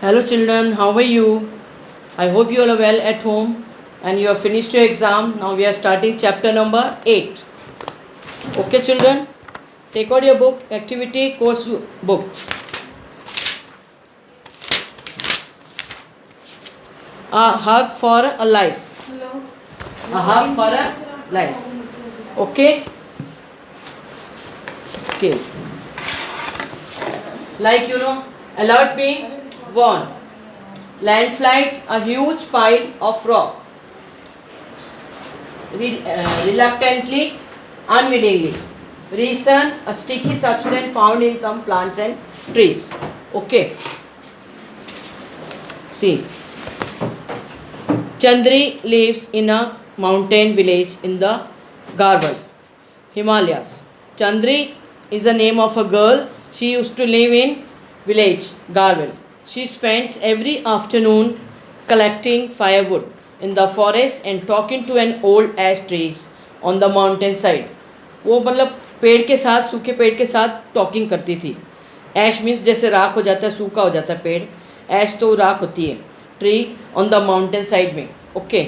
Hello children, how are you? I hope you all are well at home and you have finished your exam. Now we are starting chapter number 8. Okay children, take out your book, activity course book. A hug for a life. Hello. A hug for a life. Okay? Scale. Like alert means warn. Landslide, a huge pile of rock. Reluctantly, unwillingly. Reason, a sticky substance found in some plants and trees. Okay. See. Chandri lives in a mountain village in the Garhwal, Himalayas. Chandri is the name of a girl. She used to live in village Garhwal. She spends every afternoon collecting firewood in the forest and talking to an old ash trees on the mountain side. वो मतलब पेड़ के साथ, सूखे पेड़ के साथ talking करती थी. ऐश मीन्स जैसे राख हो जाता है, सूखा हो जाता है पेड़. ऐश तो राख होती है. Tree on the mountain side में. Okay.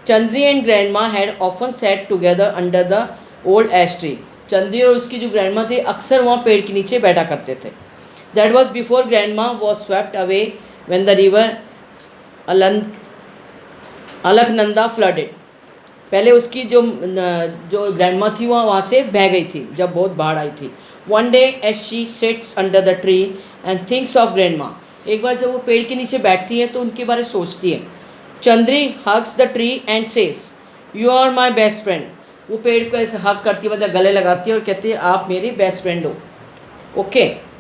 Chandri and grandma had often set together under the old ash tree. Chandri और उसकी जो ग्रैंडमा थी अक्सर वहाँ पेड़ के नीचे बैठा करते थे. That was before grandma was swept away when the river Alaknanda flooded. पहले उसकी जो ग्रैंडमा थी वहाँ से बह गई थी जब बहुत बाढ़ आई थी. One day as she sits under the tree and thinks of grandma. एक बार जब वो पेड़ के नीचे बैठती है तो उनके बारे में सोचती है. Chandri hugs the tree and says you are my best friend. वो पेड़ को ऐसे हग करती है, मतलब गले लगाती है और कहती है आप मेरी बेस्ट फ्रेंड हो. Okay.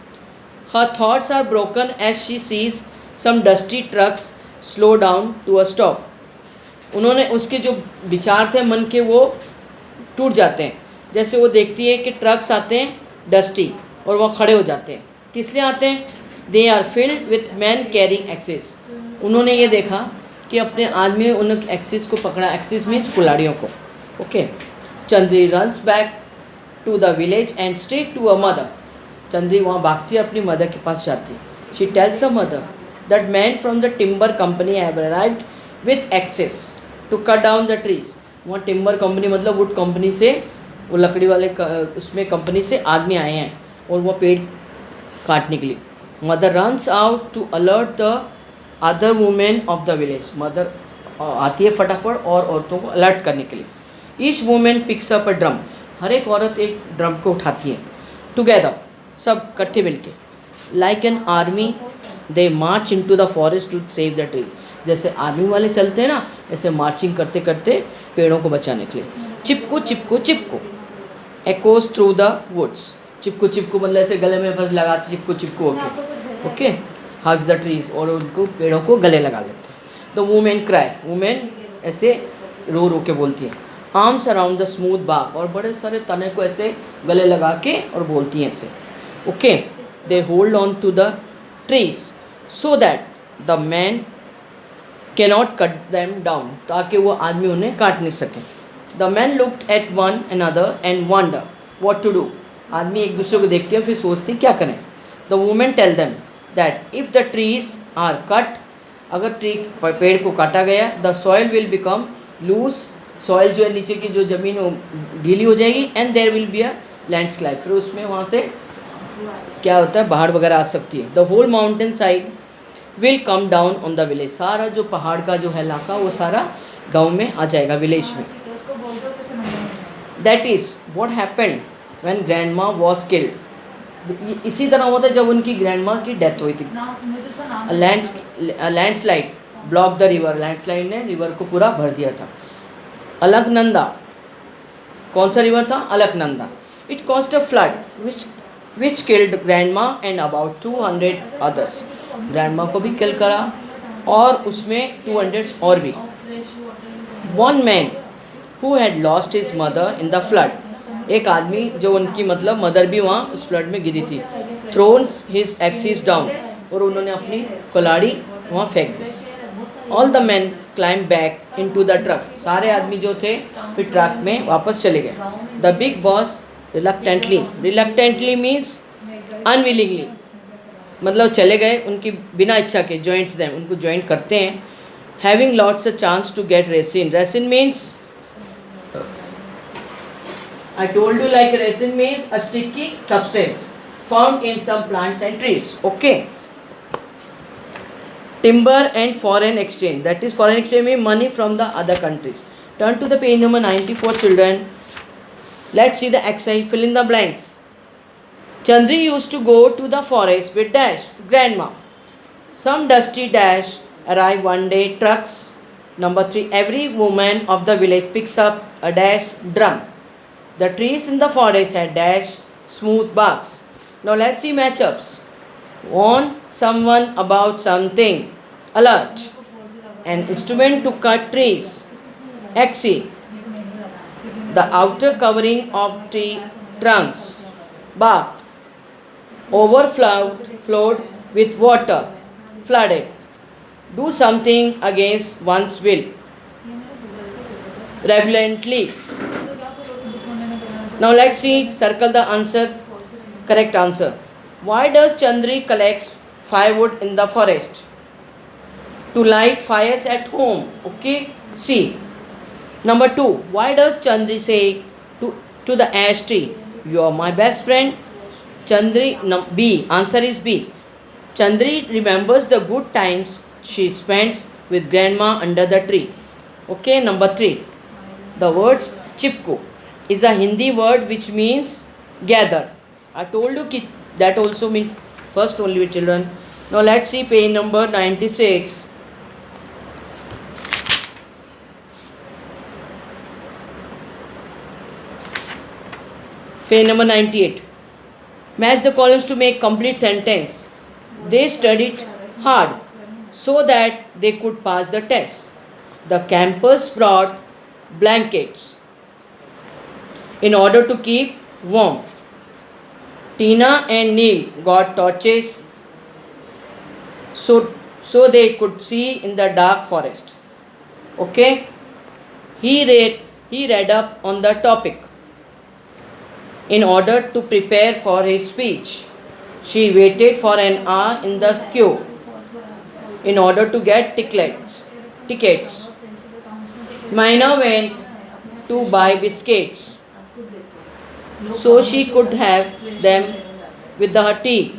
Her thoughts are broken as she sees some dusty trucks slow down to a stop. उन्होंने उसके जो विचार थे मन के वो टूट जाते हैं जैसे वो देखती है कि ट्रक्स आते हैं डस्टी और वो खड़े हो जाते हैं. किस लिए आते हैं? They are filled with man carrying axes. उन्होंने ये देखा कि अपने आदमी उन एक्सिस को पकड़ा. एक्सिस मीन्स कुल्हाड़ियों को. Okay. Chandri runs back to the village and straight to a mother. Chandri वहाँ भागती है, अपनी मदर के पास जाती. She tells a mother that man from the timber company have arrived with axes to cut down the trees. वहाँ timber company मतलब wood company से, वो लकड़ी वाले उसमें कंपनी से आदमी आए हैं और वो पेड़ काटने के लिए. Mother runs out to alert the other women of the village. Mother आती है फटाफट और औरतों को अलर्ट करने के लिए. Each women picks up a drum. हर एक औरत एक ड्रम को उठाती है. टुगेदर, सब इकट्ठे मिलके. Like an army they march into the forest to save the tree. जैसे आर्मी वाले चलते हैं ना, ऐसे मार्चिंग करते करते पेड़ों को बचाने के लिए. Chipko Chipko Chipko echoes through the woods. Chipko Chipko मतलब ऐसे गले में बस लगाते Chipko Chipko. Okay. Okay. Hugs the trees और उनको पेड़ों को गले लगा लेते हैं. The women cry. वुमेन ऐसे रो रो के बोलती है. आर्म्स अराउंड द स्मूथ बाग. और बड़े सारे तने को ऐसे गले लगा के और बोलती हैं ऐसे. Okay. They hold on to the trees so that the man cannot cut them down. ताकि वो आदमी उन्हें काट नहीं सके. The man looked at one another and wonder what to do. आदमी एक दूसरे को देखते हैं फिर सोचते हैं क्या करें. The women tell them that if the trees are cut, अगर ट्री पेड़ को काटा गया, the soil will become loose. Soil जो है नीचे की जो ज़मीन वो ढीली हो जाएगी and there will be a landslide. फिर उसमें वहाँ से क्या होता है, बाढ़ वगैरह आ सकती है. The whole mountain side will come down on the village. सारा जो पहाड़ का जो है इलाका वो सारा गाँव में आ जाएगा, विलेज में. That is what happened when grandma was killed. इसी तरह होता है जब उनकी ग्रैंडमा की डेथ हुई थी. Landslide block the river. Landslide ने रिवर को पूरा भर दिया था. अलकनंदा, कौन सा रिवर था? Alaknanda. It cost a flood which killed grandma and about 200 others. Grandma को भी किल करा और उसमें 200 और भी. One man who had lost his mother in the flood. एक आदमी जो उनकी मतलब मदर भी वहाँ उस फ्लड में गिरी थी. Thrown his axes down. और उन्होंने अपनी कुल्हाड़ी वहाँ फेंक दी. All the men climb back into the truck. सारे आदमी जो थे फिर ट्रक में वापस चले गए. The big boss reluctantly. Reluctantly means unwillingly. मतलब चले गए उनकी बिना इच्छा के, joins them, उनको join करते हैं. Having lots of chance to get resin. Resin means, I told you, like resin means a sticky substance found in some plants and trees. Okay. Timber and foreign exchange. That is, foreign exchange means money from the other countries. Turn to the page number 94, children. Let's see the exercise. Fill in the blanks. Chandri used to go to the forest with dash grandma. Some dusty dash arrive one day trucks. Number 3. Every woman of the village picks up a dash drum. The trees in the forest had dash smooth barks. Now let's see matchups. Warn someone about something. Alert. An instrument to cut trees. Axi. The outer covering of tree trunks. Bark. Overflowed with water. Flooded. Do something against one's will. Relevantly. Now let's see, circle the answer, correct answer. Why does Chandri collect firewood in the forest? To light fires at home. Okay, see. Number 2, why does Chandri say to the ash tree, you are my best friend? Chandri, B, answer is B. Chandri remembers the good times she spends with grandma under the tree. Okay, number 3, the words chipko is a Hindi word which means gather. I told you that also means first only with children. Now let's see page number 96. Page number 98. Match the columns to make complete sentence. They studied hard so that they could pass the test. The campers brought blankets in order to keep warm. Tina and Neil got torches so they could see in the dark forest. Okay? He read up on the topic. In order to prepare for his speech, she waited for an hour in the queue in order to get tickets. Mina went to buy biscuits so she could have them with her tea.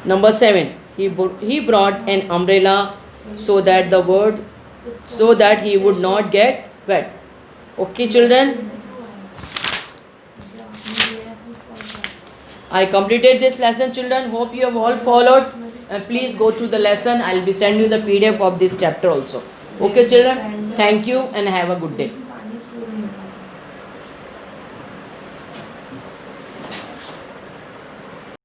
Number 7. He brought an umbrella so that he would not get wet. Okay, children? I completed this lesson, children. Hope you have all followed. And please go through the lesson. I will be sending you the PDF of this chapter also. Okay, children? Thank you and have a good day.